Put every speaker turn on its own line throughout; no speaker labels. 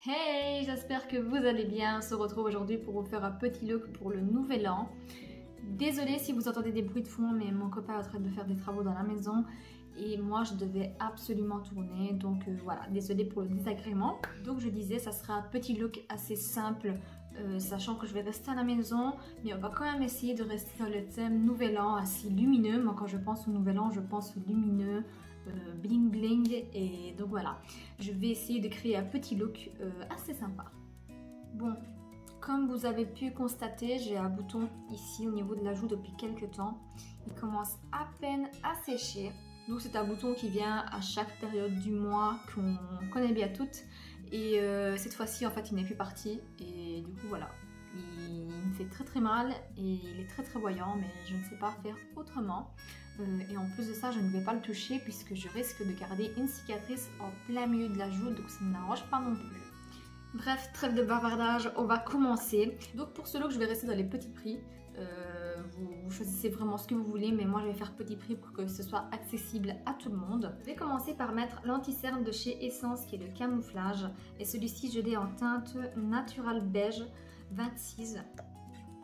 Hey, j'espère que vous allez bien. On se retrouve aujourd'hui pour vous faire un petit look pour le nouvel an. Désolée si vous entendez des bruits de fond, mais mon copain est en train de faire des travaux dans la maison et moi je devais absolument tourner, donc voilà, désolée pour le désagrément. Donc je disais, ça sera un petit look assez simple, sachant que je vais rester à la maison, mais on va quand même essayer de rester dans le thème nouvel an, assez lumineux. Moi quand je pense au nouvel an, je pense au lumineux, bling bling, et donc voilà, je vais essayer de créer un petit look assez sympa. Bon, comme vous avez pu constater, j'ai un bouton ici au niveau de la joue depuis quelques temps. Il commence à peine à sécher. Donc c'est un bouton qui vient à chaque période du mois, qu'on connaît bien toutes. Et cette fois-ci, en fait, il n'est plus parti. Et du coup, voilà. Il me fait très mal et il est très voyant, mais je ne sais pas faire autrement. Et en plus de ça, je ne vais pas le toucher puisque je risque de garder une cicatrice en plein milieu de la joue, donc ça ne m'arrange pas non plus. Bref, trêve de bavardage, on va commencer. Donc pour ce look, je vais rester dans les petits prix. Vous choisissez vraiment ce que vous voulez, mais moi je vais faire petit prix pour que ce soit accessible à tout le monde. Je vais commencer par mettre l'anti-cerne de chez Essence qui est le camouflage. Et celui-ci, je l'ai en teinte Natural Beige 26.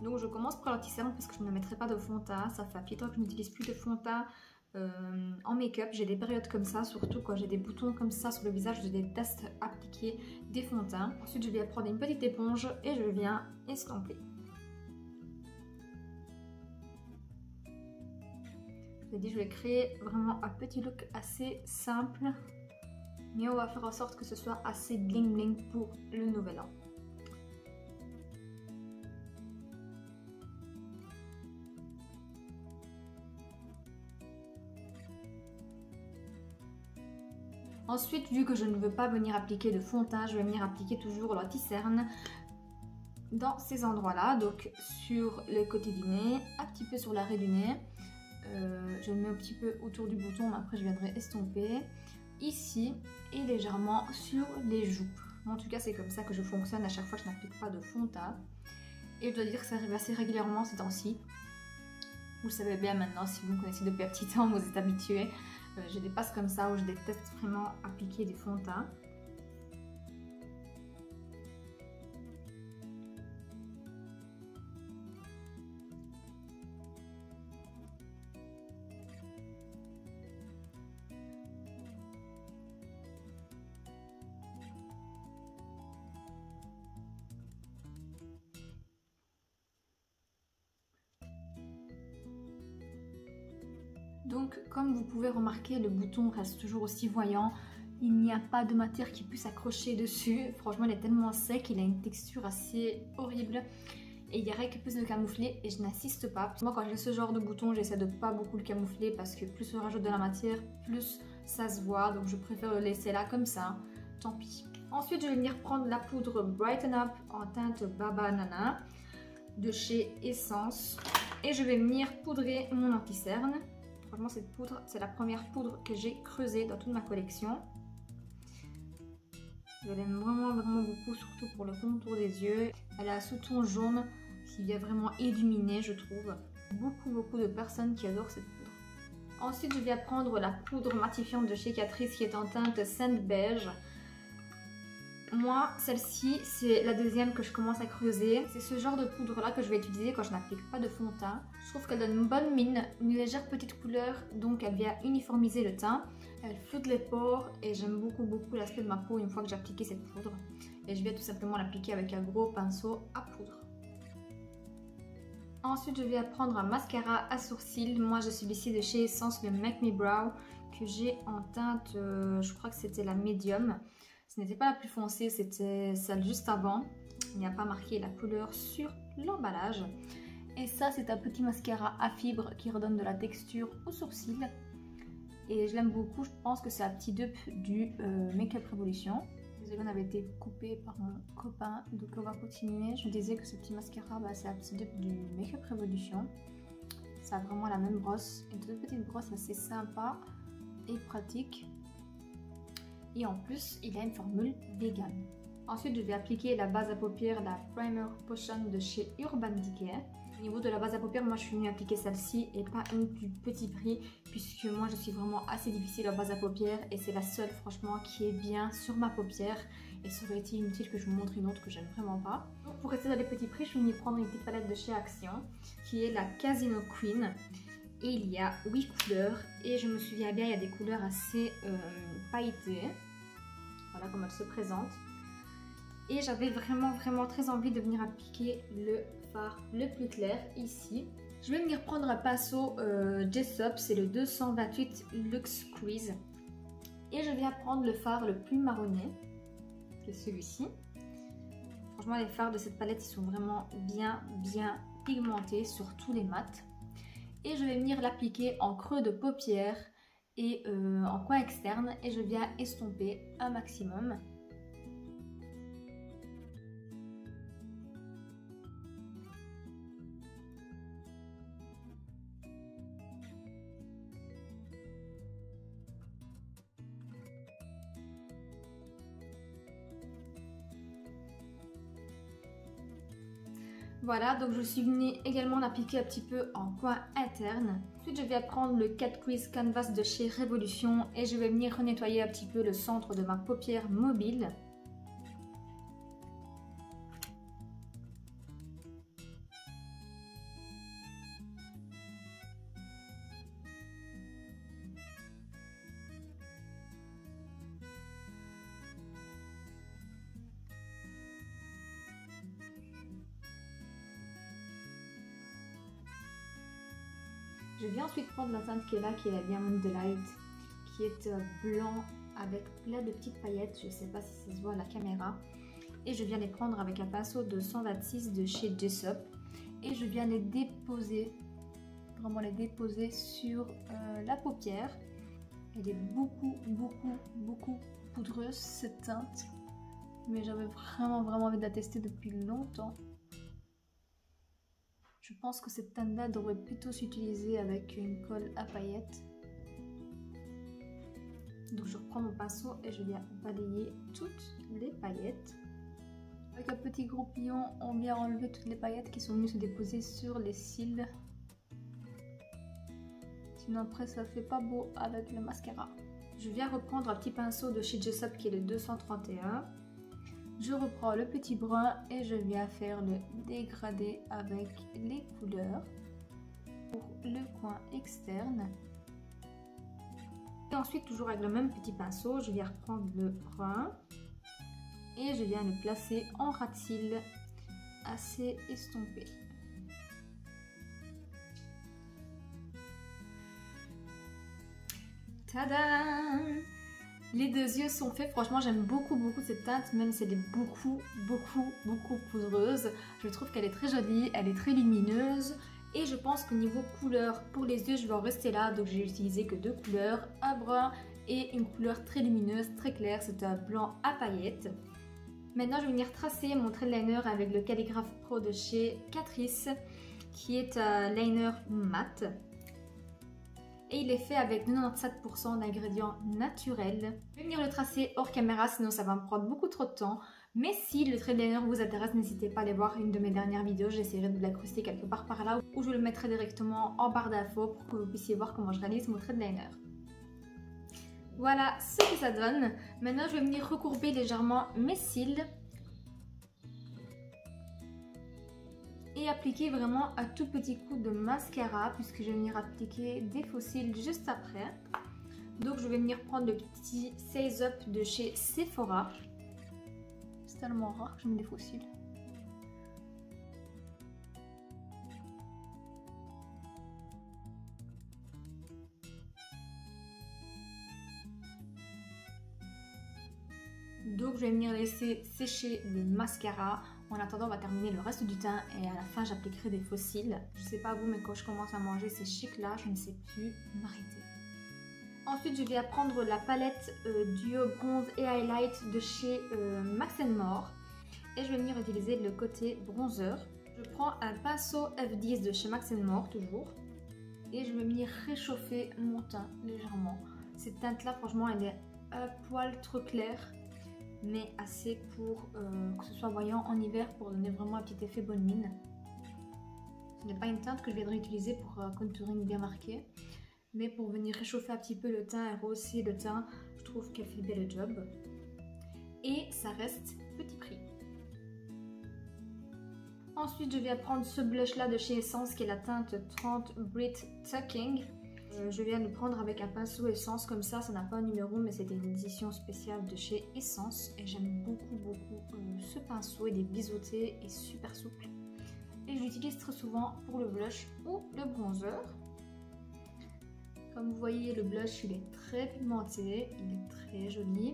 Donc je commence par l'anti-cerne parce que je ne mettrai pas de fond de teint. Ça fait un petit temps que je n'utilise plus de fond de teint en make-up. J'ai des périodes comme ça, surtout quand j'ai des boutons comme ça sur le visage, je déteste appliquer des fonds de teint. Ensuite je vais prendre une petite éponge et je viens estomper. Je vous ai dit, je vais créer vraiment un petit look assez simple, mais on va faire en sorte que ce soit assez bling bling pour le nouvel an. Ensuite, vu que je ne veux pas venir appliquer de fond de teint, je vais venir appliquer toujours l'anti-cerne dans ces endroits-là, donc sur le côté du nez, un petit peu sur l'arrêt du nez. Je le mets un petit peu autour du bouton, mais après je viendrai estomper ici et légèrement sur les joues. En tout cas, c'est comme ça que je fonctionne à chaque fois que je n'applique pas de fond de teint. Et je dois dire que ça arrive assez régulièrement ces temps-ci. Vous le savez bien maintenant, si vous me connaissez depuis un petit temps, vous êtes habitués. J'ai des passes comme ça où je déteste vraiment appliquer des fonds de teint. Donc comme vous pouvez remarquer, le bouton reste toujours aussi voyant. Il n'y a pas de matière qui puisse accrocher dessus. Franchement, il est tellement sec, il a une texture assez horrible. Et il n'y a rien que plus le camoufler et je n'insiste pas. Moi quand j'ai ce genre de bouton, j'essaie de pas beaucoup le camoufler parce que plus on rajoute de la matière, plus ça se voit. Donc je préfère le laisser là comme ça, tant pis. Ensuite je vais venir prendre la poudre Brighten Up en teinte Baba Nana de chez Essence. Et je vais venir poudrer mon anti-cerne. Franchement, cette poudre, c'est la première poudre que j'ai creusée dans toute ma collection. Je l'aime vraiment beaucoup, surtout pour le contour des yeux. Elle a un sous-ton jaune qui vient vraiment illuminer, je trouve. Beaucoup de personnes qui adorent cette poudre. Ensuite, je viens prendre la poudre matifiante de chez Catrice qui est en teinte Sand Beige. Moi, celle-ci, c'est la deuxième que je commence à creuser. C'est ce genre de poudre-là que je vais utiliser quand je n'applique pas de fond de teint. Je trouve qu'elle donne une bonne mine, une légère petite couleur, donc elle vient uniformiser le teint. Elle floute les pores et j'aime beaucoup l'aspect de ma peau une fois que j'ai appliqué cette poudre. Et je viens tout simplement l'appliquer avec un gros pinceau à poudre. Ensuite, je vais prendre un mascara à sourcils. Moi, j'ai celui-ci de chez Essence, le Make Me Brow, que j'ai en teinte, je crois que c'était la médium. Ce n'était pas la plus foncée, c'était celle juste avant. Il n'y a pas marqué la couleur sur l'emballage. Et ça, c'est un petit mascara à fibres qui redonne de la texture aux sourcils. Et je l'aime beaucoup, je pense que c'est un petit dupe du Make-up Revolution. Désolée, on avait été coupé par mon copain, donc on va continuer. Je me disais que ce petit mascara, c'est un petit dupe du Make-up Revolution. Ça a vraiment la même brosse, une toute petite brosse assez sympa et pratique. Et en plus, il a une formule vegan. Ensuite, je vais appliquer la base à paupières, la Primer Potion de chez Urban Decay. Au niveau de la base à paupières, moi je suis venue appliquer celle-ci et pas une du petit prix, puisque moi je suis vraiment assez difficile en base à paupières et c'est la seule franchement qui est bien sur ma paupière et ça aurait été inutile que je vous montre une autre que j'aime vraiment pas. Donc pour rester dans les petits prix, je suis venue prendre une petite palette de chez Action qui est la Casino Queen. Et il y a 8 couleurs et je me souviens bien, il y a des couleurs assez pailletées. Voilà comment elle se présente. Et j'avais vraiment très envie de venir appliquer le fard le plus clair ici. Je vais venir prendre un pinceau Jessup, c'est le 228 Luxe Crease. Et je viens prendre le fard le plus marronné, qui est celui-ci. Franchement les fards de cette palette ils sont vraiment bien pigmentés sur tous les mats. Et je vais venir l'appliquer en creux de paupière et en coin externe et je viens estomper un maximum. Voilà, donc je suis venue également l'appliquer un petit peu en coin interne. Ensuite, je vais prendre le Cat Crease Canvas de chez Révolution et je vais venir nettoyer un petit peu le centre de ma paupière mobile. Je viens ensuite prendre la teinte qui est là, qui est la Diamond Delight, qui est blanc avec plein de petites paillettes. Je ne sais pas si ça se voit à la caméra. Et je viens les prendre avec un pinceau de 126 de chez Jessup. Et je viens les déposer, vraiment les déposer sur la paupière. Elle est beaucoup poudreuse cette teinte. Mais j'avais vraiment envie de la tester depuis longtemps. Je pense que cette teinte-là devrait plutôt s'utiliser avec une colle à paillettes. Donc je reprends mon pinceau et je viens balayer toutes les paillettes. Avec un petit groupillon, on vient enlever toutes les paillettes qui sont venues se déposer sur les cils. Sinon après ça fait pas beau avec le mascara. Je viens reprendre un petit pinceau de chez Jessup qui est le 231. Je reprends le petit brun et je viens faire le dégradé avec les couleurs pour le coin externe. Et ensuite, toujours avec le même petit pinceau, je viens reprendre le brun et je viens le placer en ras de cils assez estompé. Tadam! Les deux yeux sont faits, franchement j'aime beaucoup cette teinte, même si elle est beaucoup poudreuse. Je trouve qu'elle est très jolie, elle est très lumineuse. Et je pense que niveau couleur, pour les yeux je vais en rester là. Donc j'ai utilisé que deux couleurs, un brun et une couleur très lumineuse, très claire. C'est un blanc à paillettes. Maintenant je vais venir tracer mon trait de liner avec le Calligraphe Pro de chez Catrice, qui est un liner mat. Et il est fait avec 97% d'ingrédients naturels. Je vais venir le tracer hors caméra, sinon ça va me prendre beaucoup trop de temps. Mais si le trait de liner vous intéresse, n'hésitez pas à aller voir une de mes dernières vidéos. J'essaierai de l'incruster quelque part par là, ou je le mettrai directement en barre d'infos pour que vous puissiez voir comment je réalise mon trait de liner. Voilà ce que ça donne. Maintenant je vais venir recourber légèrement mes cils. Et appliquer vraiment un tout petit coup de mascara, puisque je vais venir appliquer des faux cils juste après. Donc je vais venir prendre le petit Size Up de chez Sephora. C'est tellement rare que je mets des faux cils. Donc je vais venir laisser sécher le mascara. En attendant, on va terminer le reste du teint et à la fin, j'appliquerai des faux cils. Je sais pas vous, mais quand je commence à manger ces chics-là, je ne sais plus m'arrêter. Ensuite, je vais prendre la palette Duo Bronze et Highlight de chez Max & More. Et je vais venir utiliser le côté bronzer. Je prends un pinceau F10 de chez Max & More, toujours. Et je vais venir réchauffer mon teint légèrement. Cette teinte-là, franchement, elle est un poil trop claire, mais assez pour que ce soit voyant en hiver, pour donner vraiment un petit effet bonne mine. Ce n'est pas une teinte que je viendrai utiliser pour un contouring bien marqué, mais pour venir réchauffer un petit peu le teint et rehausser le teint, je trouve qu'elle fait bien le job. et ça reste petit prix. Ensuite, je viens prendre ce blush là de chez Essence qui est la teinte 30 Brit Tucking. Je viens de le prendre avec un pinceau Essence comme ça n'a pas un numéro mais c'était une édition spéciale de chez Essence et j'aime beaucoup ce pinceau, il est biseauté et super souple. Et je l'utilise très souvent pour le blush ou le bronzer. Comme vous voyez, le blush il est très pigmenté, il est très joli.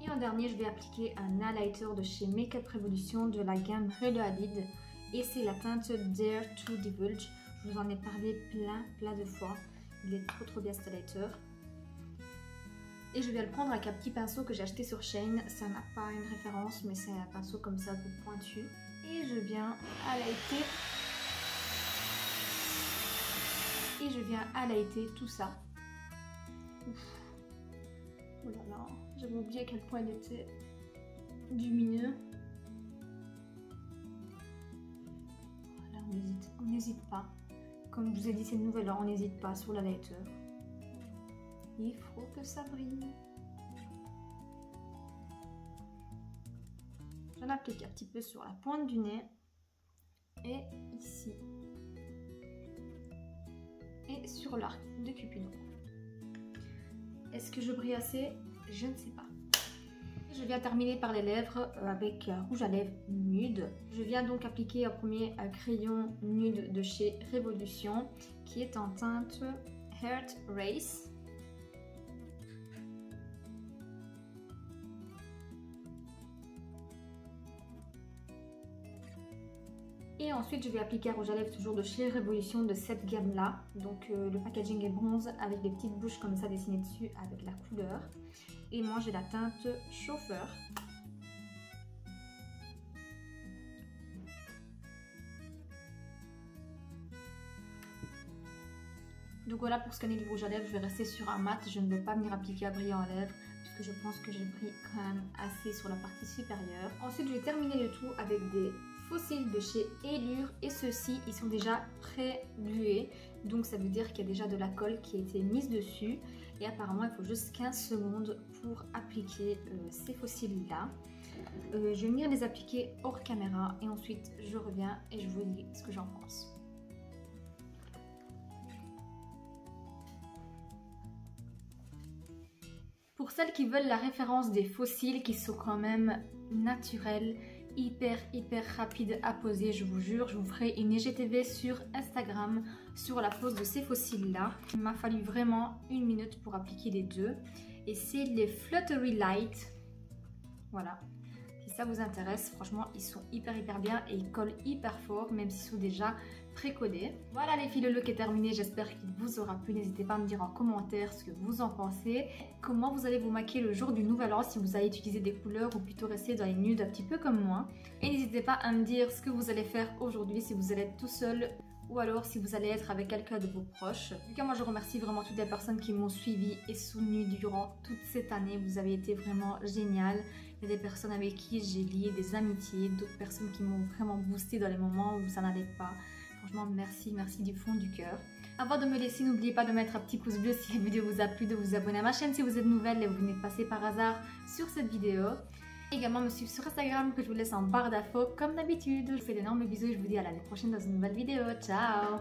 Et en dernier, je vais appliquer un highlighter de chez Makeup Revolution de la gamme Hello Hadid. Et c'est la teinte Dare to Divulge. Je vous en ai parlé plein de fois. Il est trop bien cet highlighter. Et je vais le prendre avec un petit pinceau que j'ai acheté sur Shein. Ça n'a pas une référence, mais c'est un pinceau comme ça, un peu pointu. Et je viens highlighter. Et je viens highlighter tout ça. Ouf. Oh là là, j'avais oublié à quel point il était lumineux. Voilà, on n'hésite pas. Comme je vous ai dit, c'est le nouvel an, on n'hésite pas sur l'highlighter. Il faut que ça brille. J'en applique un petit peu sur la pointe du nez et ici et sur l'arc de Cupidon. Est-ce que je brille assez? Je ne sais pas. Je viens terminer par les lèvres avec un rouge à lèvres nude. Je viens donc appliquer en premier un crayon nude de chez Revolution qui est en teinte Heart Race. Et ensuite, je vais appliquer un rouge à lèvres toujours de chez Revolution de cette gamme-là. Donc le packaging est bronze avec des petites bouches comme ça dessinées dessus avec la couleur. Et moi, j'ai la teinte Chauffeur. Donc voilà pour scanner le rouge à lèvres, je vais rester sur un mat. Je ne vais pas venir appliquer un brillant à lèvres puisque je pense que je brille quand même assez sur la partie supérieure. Ensuite, je vais terminer le tout avec des fossiles de chez Allure et ceux-ci ils sont déjà pré-glués, donc ça veut dire qu'il y a déjà de la colle qui a été mise dessus et apparemment il faut juste 15 secondes pour appliquer ces fossiles là. Je vais venir les appliquer hors caméra et ensuite je reviens et je vous dis ce que j'en pense. Pour celles qui veulent la référence des fossiles qui sont quand même naturels, hyper rapide à poser, je vous jure, je vous ferai une IGTV sur Instagram sur la pose de ces fossiles là. Il m'a fallu vraiment 1 minute pour appliquer les deux et c'est les Fluttery Light. Voilà, si ça vous intéresse, franchement ils sont hyper bien et ils collent hyper fort même s'ils sont déjà précollés. Voilà les filles, le look est terminé, j'espère qu'il vous aura plu. N'hésitez pas à me dire en commentaire ce que vous en pensez. Comment vous allez vous maquiller le jour du nouvel an, si vous allez utiliser des couleurs ou plutôt rester dans les nudes un petit peu comme moi. Et n'hésitez pas à me dire ce que vous allez faire aujourd'hui, si vous allez être tout seul ou alors si vous allez être avec quelqu'un de vos proches. En tout cas, moi je remercie vraiment toutes les personnes qui m'ont suivi et soutenu durant toute cette année. Vous avez été vraiment génial. Il y a des personnes avec qui j'ai lié des amitiés, d'autres personnes qui m'ont vraiment boosté dans les moments où ça n'allait pas. Franchement, merci du fond du cœur. Avant de me laisser, n'oubliez pas de mettre un petit pouce bleu si la vidéo vous a plu, de vous abonner à ma chaîne si vous êtes nouvelle et vous venez de passer par hasard sur cette vidéo. Également me suivre sur Instagram que je vous laisse en barre d'infos comme d'habitude. Je vous fais d'énormes bisous et je vous dis à l'année prochaine dans une nouvelle vidéo. Ciao!